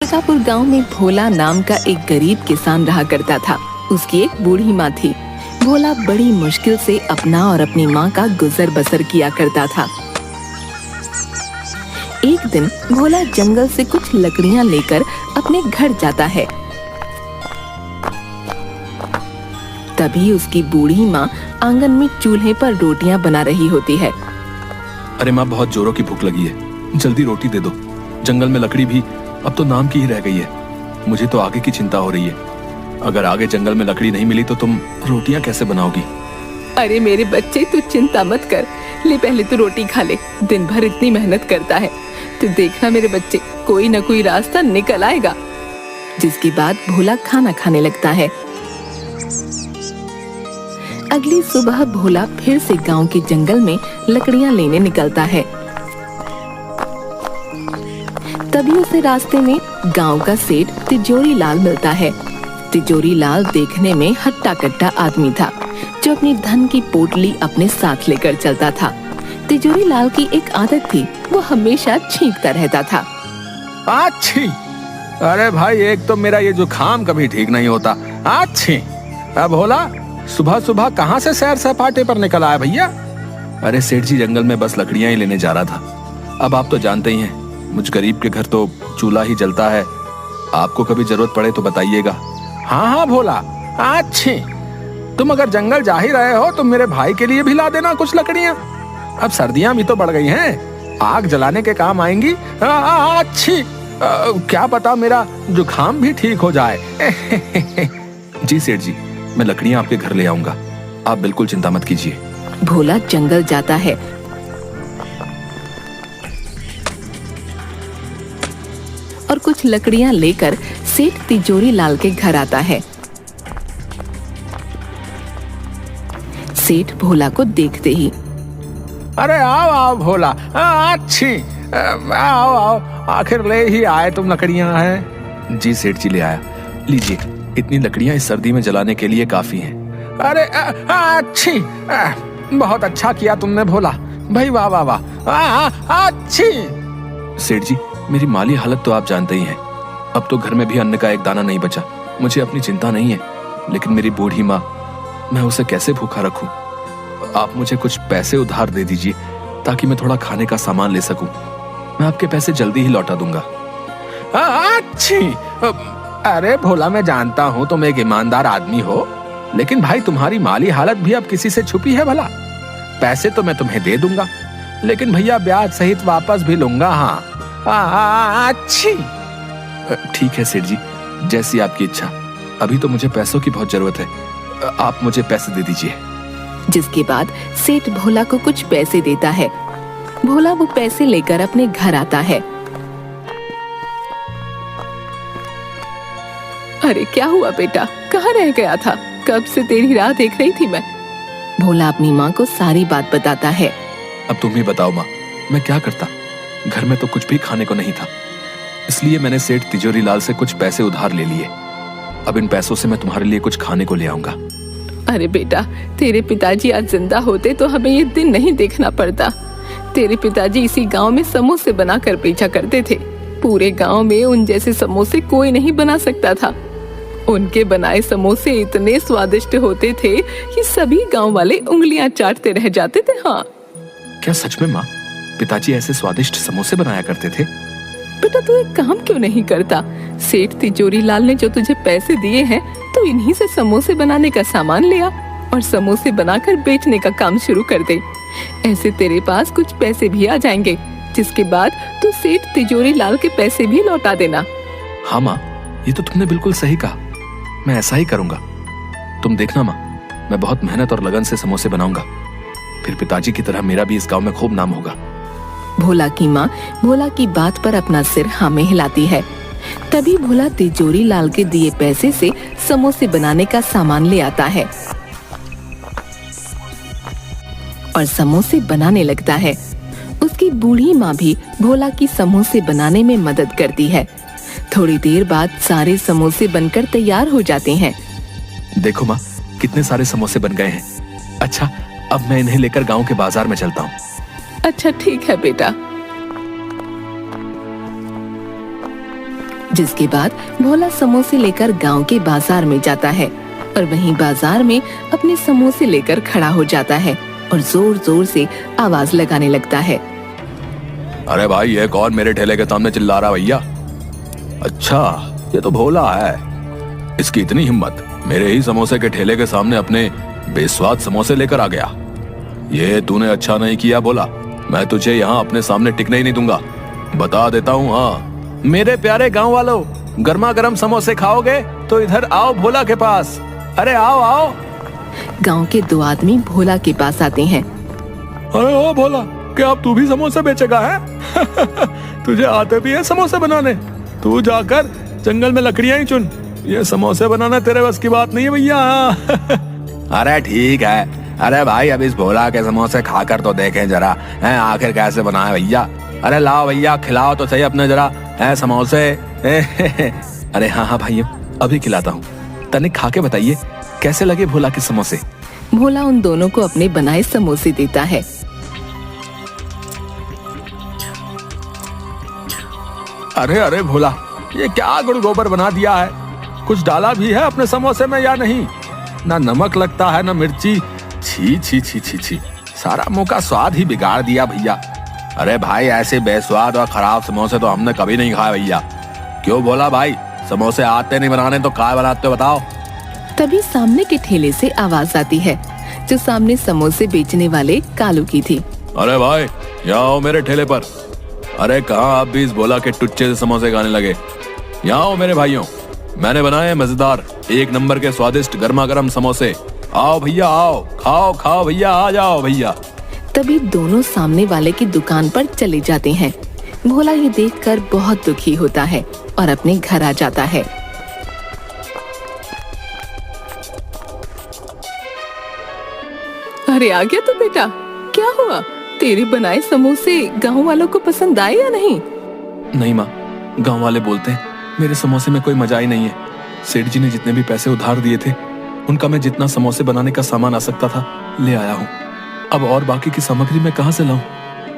मिर्जापुर गांव में भोला नाम का एक गरीब किसान रहा करता था। उसकी एक बूढ़ी माँ थी। भोला बड़ी मुश्किल से अपना और अपनी माँ का गुजर बसर किया करता था। एक दिन भोला जंगल से कुछ लकड़ियाँ लेकर अपने घर जाता है। तभी उसकी बूढ़ी माँ आंगन में चूल्हे पर रोटियां बना रही होती है। अरे माँ, बहुत जोरों की भूख लगी है, जल्दी रोटी दे दो। जंगल में लकड़ी भी अब तो नाम की ही रह गई है। मुझे तो आगे की चिंता हो रही है। अगर आगे जंगल में लकड़ी नहीं मिली तो तुम रोटियां कैसे बनाओगी? अरे मेरे बच्चे, तू चिंता मत कर, ले पहले तू रोटी खा ले। दिन भर इतनी मेहनत करता है, तू देखना मेरे बच्चे, कोई न कोई रास्ता निकल आएगा। जिसके बाद भोला खाना खाने लगता है। अगली सुबह भोला फिर से गांव के जंगल में लकड़ियां लेने निकलता है। तभी उसे रास्ते में गांव का सेठ तिजोरी लाल मिलता है। तिजोरी लाल देखने में हट्टा कट्टा आदमी था, जो अपनी धन की पोटली अपने साथ लेकर चलता था। तिजोरी लाल की एक आदत थी, वो हमेशा छींकता रहता था। अच्छी, अरे भाई, एक तो मेरा ये जुकाम कभी ठीक नहीं होता। अच्छी, अब भोला सुबह सुबह कहाँ से सैर सपाटे पर निकल आया भैया? अरे सेठ जी, जंगल में बस लकड़ियां ही लेने जा रहा था। अब आप तो जानते ही हैं, मुझ गरीब के घर तो चूल्हा ही जलता है। आपको कभी जरूरत पड़े तो बताइएगा। हाँ हाँ भोला, अच्छी, तुम अगर जंगल जा ही रहे हो तो मेरे भाई के लिए भी ला देना कुछ लकड़ियां। अब सर्दियां भी तो बढ़ गई हैं, आग जलाने के काम आएंगी। अच्छी, क्या पता मेरा जुकाम भी ठीक हो जाए। जी सेठ जी, मैं लकड़ियां आपके घर ले आऊंगा, आप बिल्कुल चिंता मत कीजिए। भोला जंगल जाता है और कुछ लकड़ियां लेकर सेठ तिजोरी लाल के घर आता है। सेठ भोला को देखते ही, अरे आओ आओ भोला, अच्छी, आओ आओ, आखिर ले ही आए तुम लकड़ियां हैं। जी सेठ जी, ले आया, लीजिए, इतनी लकड़ियां इस सर्दी में जलाने के लिए काफी हैं। अरे अच्छी, बहुत अच्छा किया तुमने भोला भाई, वाह वाह वाह, अच्छी। सेठ जी, मेरी माली हालत तो आप जानते ही हैं। अब तो घर में भी अन्न का एक दाना नहीं बचा। मुझे अपनी चिंता नहीं है, लेकिन मेरी बूढ़ी माँ, मैं उसे कैसे भूखा रखूं? आप मुझे कुछ पैसे उधार दे दीजिए, ताकि मैं थोड़ा खाने का सामान ले सकूं। मैं आपके पैसे जल्दी ही लौटा दूंगा। अच्छी, अरे भोला, मैं जानता हूँ तुम एक ईमानदार आदमी हो, लेकिन भाई तुम्हारी माली हालत भी अब किसी से छुपी है भला? पैसे तो मैं तुम्हें दे दूंगा, लेकिन भैया ब्याज सहित वापस भी लूंगा। हाँ अच्छी, ठीक है सेठ जी, जैसी आपकी इच्छा। अभी तो मुझे पैसों की बहुत जरूरत है, आप मुझे पैसे दे दीजिए। जिसके बाद सेठ भोला को कुछ पैसे देता है। भोला वो पैसे लेकर अपने घर आता है। अरे क्या हुआ बेटा, कहाँ रह गया था? कब से तेरी राह देख रही थी मैं। भोला अपनी माँ को सारी बात बताता है। अब तुम ही बताओ माँ, मैं क्या करता? घर में तो कुछ भी खाने को नहीं था, इसलिए मैंने सेठ तिजोरी लाल से कुछ पैसे उधार ले लिए। अब इन पैसों से मैं तुम्हारे लिए कुछ खाने को ले आऊंगा। अरे बेटा, तेरे पिताजी आज जिंदा होते तो हमें ये दिन नहीं देखना पड़ता। तेरे पिताजी इसी गांव में समोसे बनाकर बेचा करते थे। पूरे गांव में उन जैसे समोसे कोई नहीं बना सकता था। उनके बनाए समोसे इतने स्वादिष्ट होते थे कि सभी गांव वाले उंगलियां चाटते रह जाते थे। हाँ, क्या सच में माँ, पिताजी ऐसे स्वादिष्ट समोसे बनाया करते थे? बेटा, तू एक काम क्यों नहीं करता? सेठ तिजोरी लाल ने जो तुझे पैसे दिए हैं, तो इन्हीं से समोसे बनाने का सामान ले आ और समोसे बनाकर बेचने का काम शुरू कर दे। ऐसे तेरे पास कुछ पैसे भी आ जाएंगे, जिसके बाद तू सेठ तिजोरी लाल के पैसे भी लौटा देना। हाँ माँ, ये तो तुमने बिल्कुल सही कहा, मैं ऐसा ही करूंगा। तुम देखना माँ, मैं बहुत मेहनत और लगन से समोसे बनाऊंगा, फिर पिताजी की तरह मेरा भी इस गांव में खूब नाम होगा। भोला की माँ भोला की बात पर अपना सिर हाँ में हिलाती है। तभी भोला तिजोरी लाल के दिए पैसे से समोसे बनाने का सामान ले आता है और समोसे बनाने लगता है। उसकी बूढ़ी माँ भी भोला की समोसे बनाने में मदद करती है। थोड़ी देर बाद सारे समोसे बनकर तैयार हो जाते हैं। देखो माँ, कितने सारे समोसे बन गए हैं। अच्छा, अब मैं इन्हें लेकर गांव के बाजार में चलता हूँ। अच्छा ठीक है बेटा। जिसके बाद भोला समोसे लेकर गांव के बाजार में जाता है और वहीं बाजार में अपने समोसे लेकर खड़ा हो जाता है और जोर जोर से आवाज लगाने लगता है। अरे भाई, ये कौन मेरे ठेले के सामने चिल्ला रहा भैया? अच्छा, ये तो भोला है। इसकी इतनी हिम्मत, मेरे ही समोसे के ठेले के सामने अपने बेस्वाद समोसे लेकर आ गया। ये तूने अच्छा नहीं किया भोला, मैं तुझे यहाँ अपने सामने टिकने ही नहीं दूंगा। बता देता हूँ। हाँ, मेरे प्यारे गांव वालों, गर्मा गर्म समोसे खाओगे तो इधर आओ भोला के पास। अरे आओ आओ। गांव के दो आदमी भोला के पास आते हैं। अरे ओ भोला, क्या अब तू भी समोसे बेचेगा है? तुझे आते भी है समोसे बनाने? तू जाकर जंगल में लकड़ियां ही चुन, ये समोसे बनाना तेरे बस की बात नहीं है भैया। अरे ठीक है। अरे भाई, अब इस भोला के समोसे खाकर तो देखें जरा, हैं आखिर कैसे बनाए भैया। अरे लाओ भैया, खिलाओ तो सही अपने जरा, हैं समोसे। अरे हाँ हाँ भाइयों, अभी खिलाता हूँ। तनिक खा के बताइए कैसे लगे भोला के समोसे। भोला उन दोनों को अपने बनाए समोसे देता है। अरे अरे भोला, ये क्या गुड़ गोबर बना दिया है? कुछ डाला भी है अपने समोसे में या नहीं? ना नमक लगता है ना मिर्ची। छी छी छी छी छी, सारा मुंह का स्वाद ही बिगाड़ दिया भैया। अरे भाई, ऐसे बेस्वाद और खराब समोसे तो हमने कभी नहीं खाए भैया। क्यों भोला भाई, समोसे आते नहीं बनाने तो क्या बनाते हो बताओ? तभी सामने के ठेले से आवाज आती है, जो सामने समोसे बेचने वाले कालू की थी। अरे भाई, यहाँ आओ मेरे ठेले पर। अरे कहाँ आप भी इस भोला के टुच्चे से समोसे खाने लगे? यहाँ आओ मेरे भाइयों, मैंने बनाए मजेदार एक नंबर के स्वादिष्ट गर्मा गर्म समोसे। आओ भैया आओ, खाओ खाओ भैया, आ जाओ भैया। तभी दोनों सामने वाले की दुकान पर चले जाते हैं। भोला ये देखकर बहुत दुखी होता है और अपने घर आ जाता है। अरे आ गया तू बेटा, क्या हुआ? तेरे बनाए समोसे गांव वालों को पसंद आए या नहीं? नहीं माँ, गांव वाले बोलते हैं मेरे समोसे में कोई मजा ही नहीं है। सेठ जी ने जितने भी पैसे उधार दिए थे, उनका मैं जितना समोसे बनाने का सामान आ सकता था ले आया हूँ। अब और बाकी की सामग्री मैं कहाँ से लाऊं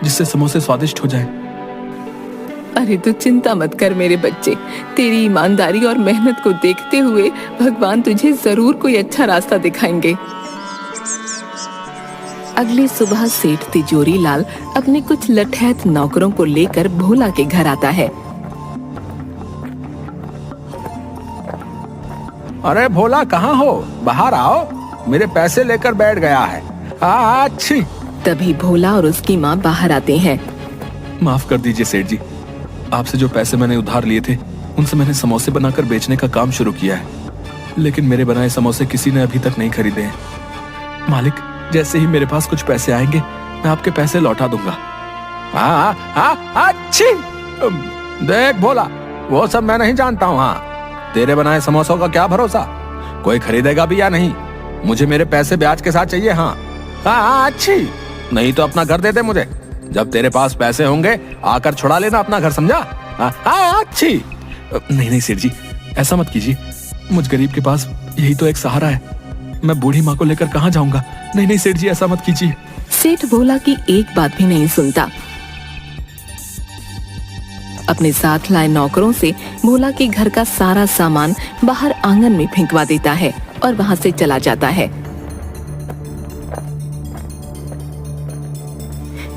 जिससे समोसे स्वादिष्ट हो जाएं? अरे तू चिंता मत कर मेरे बच्चे, तेरी ईमानदारी और मेहनत को देखते हुए भगवान तुझे जरूर कोई अच्छा रास्ता दिखाएंगे। अगली सुबह सेठ तिजोरी लाल अपने कुछ लठैत नौकरों को लेकर भोला के घर आता है। अरे भोला, कहाँ हो? बाहर आओ, मेरे पैसे लेकर बैठ गया है। अच्छी। तभी भोला और उसकी माँ बाहर आते हैं। माफ कर दीजिए सेठ जी, आपसे जो पैसे मैंने उधार लिए थे उनसे मैंने समोसे बनाकर बेचने का काम शुरू किया है, लेकिन मेरे बनाए समोसे किसी ने अभी तक नहीं खरीदे हैं। मालिक, जैसे ही मेरे पास कुछ पैसे आएंगे मैं आपके पैसे लौटा दूंगा। अच्छी। देख भोला, वो सब मैं नहीं जानता हूँ। हाँ, तेरे बनाए समोसों का क्या भरोसा, कोई खरीदेगा भी या नहीं? मुझे मेरे पैसे ब्याज के साथ चाहिए। हाँ अच्छी, नहीं तो अपना घर दे दे मुझे। जब तेरे पास पैसे होंगे आकर छुड़ा लेना अपना घर, समझा? अच्छी। नहीं नहीं सेठ जी, ऐसा मत कीजिए, मुझ गरीब के पास यही तो एक सहारा है। मैं बूढ़ी माँ को लेकर कहाँ जाऊंगा? नहीं नहीं सेठ जी, ऐसा मत कीजिए। सेठ भोला की एक बात भी नहीं सुनता। अपने साथ लाए नौकरों से भोला के घर का सारा सामान बाहर आंगन में फेंकवा देता है और वहां से चला जाता है।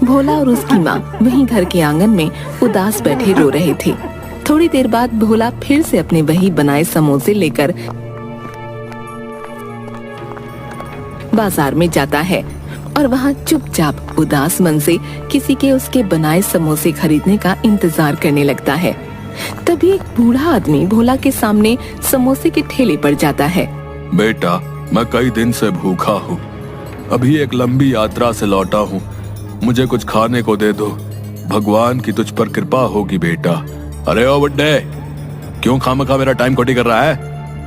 भोला और उसकी माँ वहीं घर के आंगन में उदास बैठे रो रहे थे। थोड़ी देर बाद भोला फिर से अपने वही बनाए समोसे लेकर बाजार में जाता है और वहाँ चुपचाप उदास मन से किसी के उसके बनाए समोसे खरीदने का इंतजार करने लगता है। तभी एक बूढ़ा आदमी भोला के सामने समोसे के ठेले पर जाता है। बेटा, मैं कई दिन से भूखा हूँ, अभी एक लंबी यात्रा से लौटा हूँ, मुझे कुछ खाने को दे दो, भगवान की तुझ पर कृपा होगी बेटा। अरे ओ बुड्ढे, क्यों खामखा मेरा टाइम खोटी कर रहा है?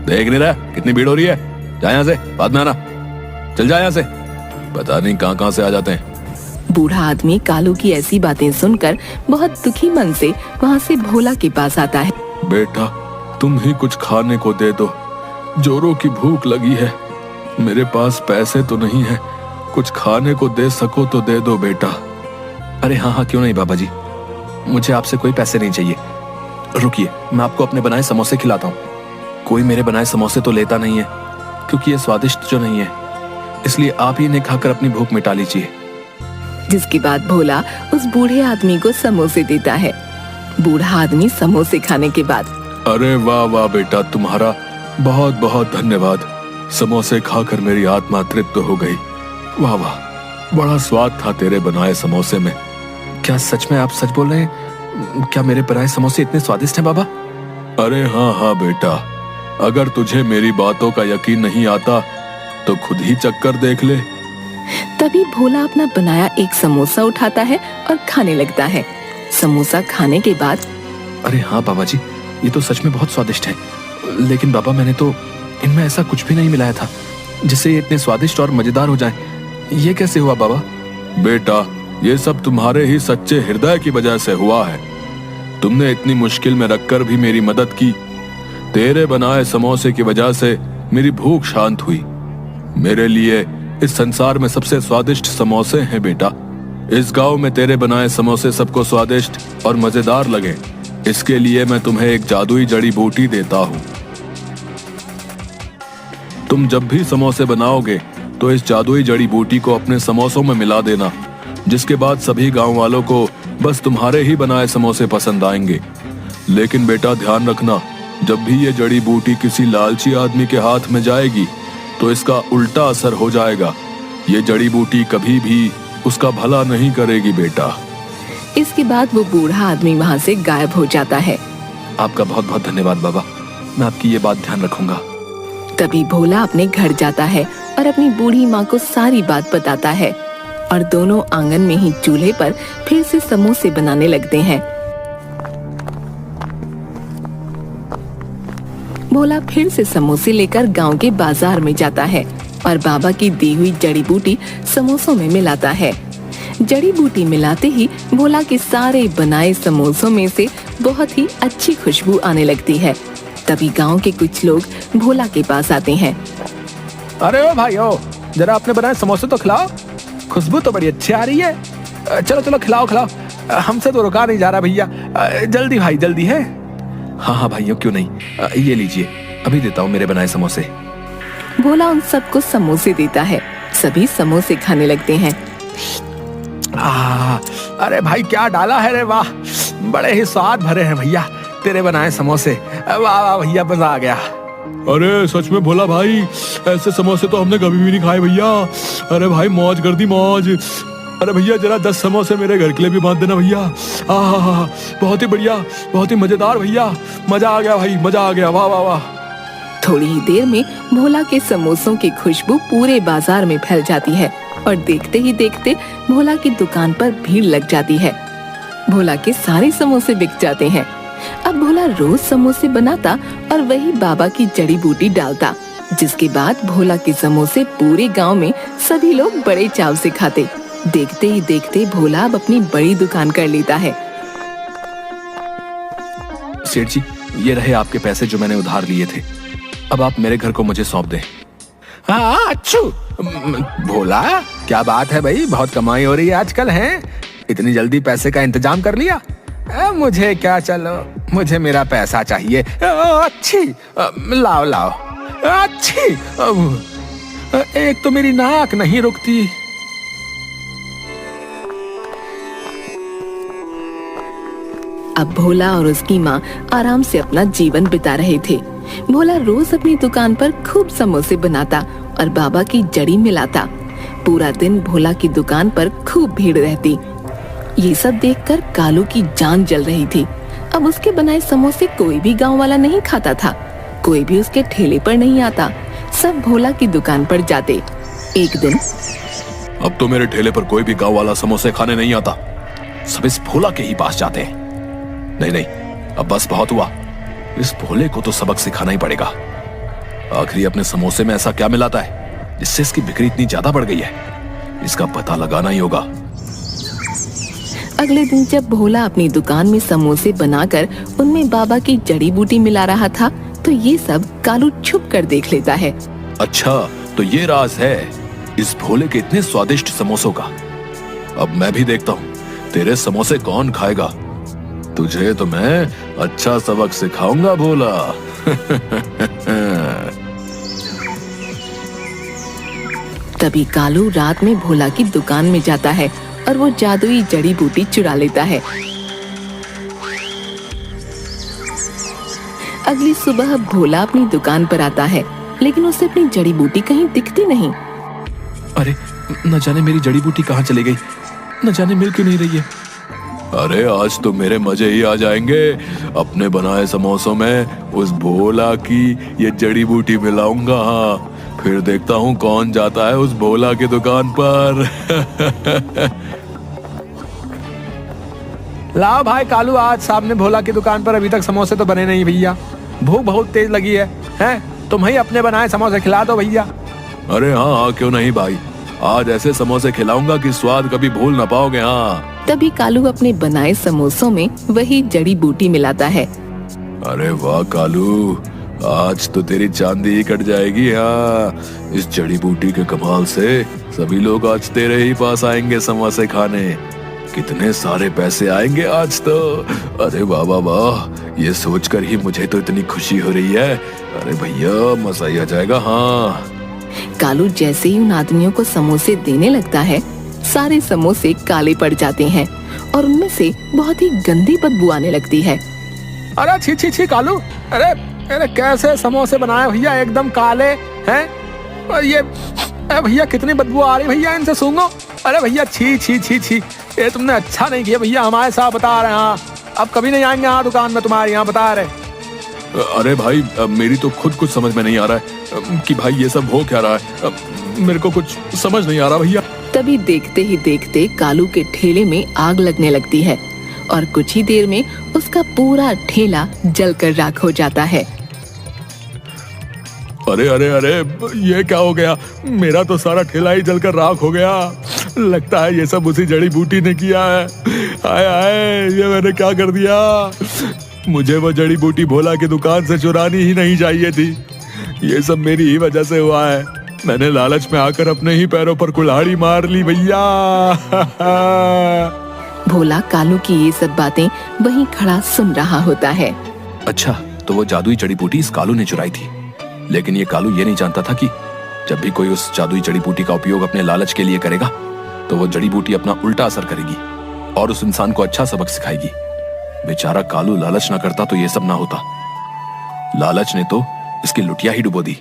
देख नहीं रहा कितनी भीड़ हो रही है? जा यहाँ से, बाद में आना, चल जा यहाँ से। पता नहीं कहाँ से आ जाते हैं। बूढ़ा आदमी कालू की ऐसी बातें सुनकर बहुत दुखी मन से वहाँ से भोला के पास आता है। बेटा, तुम ही कुछ खाने को दे दो, जोरों की भूख लगी है, मेरे पास पैसे तो नहीं है, कुछ खाने को दे सको तो दे दो बेटा। अरे हाँ, क्यों नहीं बाबा जी, मुझे आपसे कोई पैसे नहीं चाहिए, रुकिए, मैं आपको अपने बनाए समोसे खिलाता हूँ। कोई मेरे बनाए समोसे तो लेता नहीं है, क्योंकि ये स्वादिष्ट जो नहीं है, इसलिए आप ही इन्हें खाकर अपनी भूख मिटा लीजिए। जिसके बाद भोला उस बूढ़े आदमी को समोसे देता है। बूढ़ा आदमी समोसे खाने के बाद, अरे वाह वाह बेटा, तुम्हारा बहुत बहुत धन्यवाद। समोसे खाकर मेरी आत्मा तृप्त हो गई। वाह वाह, बड़ा स्वाद था तेरे बनाए समोसे में। क्या सच में आप सच बोल रहे हैं? क्या मेरे बनाए समोसे इतने स्वादिष्ट हैं बाबा? अरे हाँ हाँ बेटा, अगर तुझे मेरी बातों का यकीन नहीं आता तो खुद ही चक्कर देख ले। तभी भोला अपना बनाया एक समोसा उठाता है और खाने लगता है। समोसा खाने के बाद, अरे हाँ बाबा जी, ये तो सच में बहुत स्वादिष्ट है, लेकिन बाबा मैंने तो इनमें ऐसा कुछ भी नहीं मिलाया था जिससे ये इतने स्वादिष्ट और मजेदार हो जाएं। ये कैसे हुआ बाबा? बेटा, ये सब तुम्हारे ही सच्चे हृदय की वजह से हुआ है। तुमने इतनी मुश्किल में रखकर भी मेरी मदद की। तेरे बनाए समोसे की वजह से मेरी भूख शांत हुई। मेरे लिए इस संसार में सबसे स्वादिष्ट समोसे हैं बेटा। इस गांव में तेरे बनाए समोसे सबको स्वादिष्ट और मजेदार लगे, इसके लिए मैं तुम्हें एक जादुई जड़ी बूटी देता हूँ। तुम जब भी समोसे बनाओगे तो इस जादुई जड़ी बूटी को अपने समोसों में मिला देना, जिसके बाद सभी गांव वालों को बस तुम्हारे ही बनाए समोसे पसंद आएंगे। लेकिन बेटा ध्यान रखना, जब भी ये जड़ी बूटी किसी लालची आदमी के हाथ में जाएगी तो इसका उल्टा असर हो जाएगा। ये जड़ी बूटी कभी भी उसका भला नहीं करेगी बेटा। इसके बाद वो बूढ़ा आदमी वहाँ से गायब हो जाता है। आपका बहुत बहुत धन्यवाद बाबा, मैं आपकी ये बात ध्यान रखूंगा। तभी भोला अपने घर जाता है और अपनी बूढ़ी माँ को सारी बात बताता है और दोनों आंगन में ही चूल्हे पर फिर से समोसे बनाने लगते हैं। भोला फिर से समोसे लेकर गांव के बाजार में जाता है और बाबा की दी हुई जड़ी बूटी समोसों में मिलाता है। जड़ी बूटी मिलाते ही भोला के सारे बनाए समोसों में से बहुत ही अच्छी खुशबू आने लगती है। तभी गांव के कुछ लोग भोला के पास आते हैं। अरे ओ भाई ओ, जरा अपने बनाए समोसे तो खिलाओ, खुशबू तो बड़ी अच्छी आ रही है। चलो चलो खिलाओ खिलाओ, हमसे तो रुका नहीं जा रहा भैया, जल्दी भाई जल्दी है। हाँ हाँ भाइयों, क्यों नहीं, ये लीजिए, अभी देता हूँ मेरे बनाए समोसे। भोला उन सबको समोसे देता है। सभी समोसे खाने लगते हैं। अरे भाई क्या डाला है रे, वाह, बड़े ही स्वाद भरे हैं भैया तेरे बनाए समोसे। वाह वाह भैया, मजा आ गया। अरे सच में भोला भाई, ऐसे समोसे तो हमने कभी भी नहीं खाए भैया। अरे भाई मौज कर दी मौज। अरे भैया जरा 10 समोसे मेरे घर के लिए भी बांध देना भैया। बहुत ही बढ़िया, बहुत ही मजेदार भैया, मजा आ गया भाई, मजा आ गया। वाह वाह वाह। थोड़ी ही देर में भोला के समोसों की खुशबू पूरे बाजार में फैल जाती है और देखते ही देखते भोला की दुकान पर भीड़ लग जाती है। भोला के सारे समोसे बिक जाते हैं। अब भोला रोज समोसे बनाता और वही बाबा की जड़ी बूटी डालता, जिसके बाद भोला के समोसे पूरे गांव में सभी लोग बड़े चाव से खाते। देखते ही देखते भोला अब अपनी बड़ी दुकान कर लेता है। सेठ जी, ये रहे आपके पैसे जो मैंने उधार लिए थे। अब आप मेरे घर को मुझे सौंप दें। हाँ अच्छू, भोला क्या बात है भाई, बहुत कमाई हो रही है आजकल है, इतनी जल्दी पैसे का इंतजाम कर लिया। मुझे क्या, चलो मुझे मेरा पैसा चाहिए। अच्छी, लाओ लाओ। अच्छी, एक तो मेरी नाक नहीं रुकती। अब भोला और उसकी माँ आराम से अपना जीवन बिता रहे थे। भोला रोज अपनी दुकान पर खूब समोसे बनाता और बाबा की जड़ी मिलाता। पूरा दिन भोला की दुकान पर खूब भीड़ रहती। ये सब देखकर कालू की जान जल रही थी। अब उसके बनाए समोसे कोई भी गांव वाला नहीं खाता था, कोई भी उसके ठेले पर नहीं आता, सब भोला की दुकान पर जाते। एक दिन, अब तो मेरे ठेले पर कोई भी गांव वाला समोसे खाने नहीं आता, सब इस भोला के ही पास जाते हैं। नहीं नहीं, अब बस बहुत हुआ, इस भोले को तो सबक सिखाना ही पड़ेगा। आखिरी अपने समोसे में ऐसा क्या मिलाता है जिससे इसकी बिक्री इतनी ज्यादा बढ़ गई है, इसका पता लगाना ही होगा। अगले दिन जब भोला अपनी दुकान में समोसे बनाकर उनमें बाबा की जड़ी बूटी मिला रहा था, तो ये सब कालू छुप कर देख लेता है। अच्छा, तो ये राज है इस भोले के इतने स्वादिष्ट समोसों का। अब मैं भी देखता हूँ तेरे समोसे कौन खाएगा। तुझे तो मैं अच्छा सबक सिखाऊंगा भोला। तभी कालू रात में भोला की दुकान में जाता है और वो जादुई जड़ी बूटी चुरा लेता है। अगली सुबह भोला अपनी दुकान पर आता है, लेकिन उसे अपनी जड़ी बूटी कहीं दिखती नहीं। अरे न जाने मेरी जड़ी बूटी कहाँ चली गई, न जाने मिल क्यों नहीं रही है। अरे आज तो मेरे मजे ही आ जाएंगे। अपने बनाए समोसों में उस भोला की ये जड़ी बूटी मिलाऊंगा। हाँ, फिर देखता हूँ कौन जाता है उस भोला की दुकान पर। लाओ भाई कालू, आज सामने भोला की दुकान पर अभी तक समोसे तो बने नहीं भैया। भूख बहुत तेज लगी है, हैं? तुम ही अपने बनाए समोसे खिला दो भैया। अरे हाँ हाँ, क्यों नहीं भाई, आज ऐसे समोसे खिलाऊंगा कि स्वाद कभी भूल ना पाओगे। हाँ। तभी कालू अपने बनाए समोसों में वही जड़ी बूटी मिलाता है। अरे वाह कालू, आज तो तेरी चांदी ही कट जाएगी। हाँ, इस जड़ी बूटी के कमाल से सभी लोग आज तेरे ही पास आएंगे समोसे खाने। कितने सारे पैसे आएंगे आज तो। अरे वाह वाह वाह, ये सोचकर ही मुझे तो इतनी खुशी हो रही है। अरे भैया मजा ही आ जाएगा। हाँ। कालू जैसे ही उन आदमियों को समोसे देने लगता है, सारे समोसे काले पड़ जाते हैं और उनमें से बहुत ही गंदी बदबू आने लगती है। अरे छी छी छी कालू, अरे अरे कैसे समोसे बनाए भैया, एकदम काले हैं। और ये भैया कितनी बदबू आ रही भैया, इनसे सूंघो। अरे भैया छी छी छी छी, ये तुमने अच्छा नहीं किया भैया, हमारे साथ बता रहे हैं। हाँ, अब कभी नहीं आएंगे यहाँ दुकान में तुम्हारे यहाँ, बता रहे। अरे भाई मेरी तो खुद कुछ समझ में नहीं आ रहा है कि भाई ये सब हो क्या रहा है। मेरे को कुछ समझ नहीं आ रहा भैया। तभी देखते ही देखते कालू के ठेले में आग लगने लगती है और कुछ ही देर में उसका पूरा ठेला जलकर राख हो जाता है। अरे अरे अरे, ये क्या हो गया, मेरा तो सारा ठेला ही जलकर राख हो गया। लगता है ये सब उसी जड़ी बूटी ने किया है। हाय हाय, ये मैंने क्या कर दिया। मुझे वो जड़ी बूटी भोला की दुकान से चुरानी ही नहीं चाहिए थी। ये सब मेरी ही वजह से हुआ है। मैंने लालच में आकर अपने ही पैरों पर कुल्हाड़ी मार ली भैया। भोला कालू की ये सब बातें वहीं खड़ा सुन रहा होता है। अच्छा, तो वो जादुई जड़ी बूटी इस कालू ने चुराई थी, लेकिन ये कालू ये नहीं जानता था कि जब भी कोई उस जादुई जड़ी बूटी का उपयोग अपने लालच के लिए करेगा तो वो जड़ी बूटी अपना उल्टा असर करेगी और उस इंसान को अच्छा सबक सिखाएगी। बेचारा कालू लालच ना करता तो ये सब ना होता। लालच ने तो इसकी लुटिया ही डुबो दी।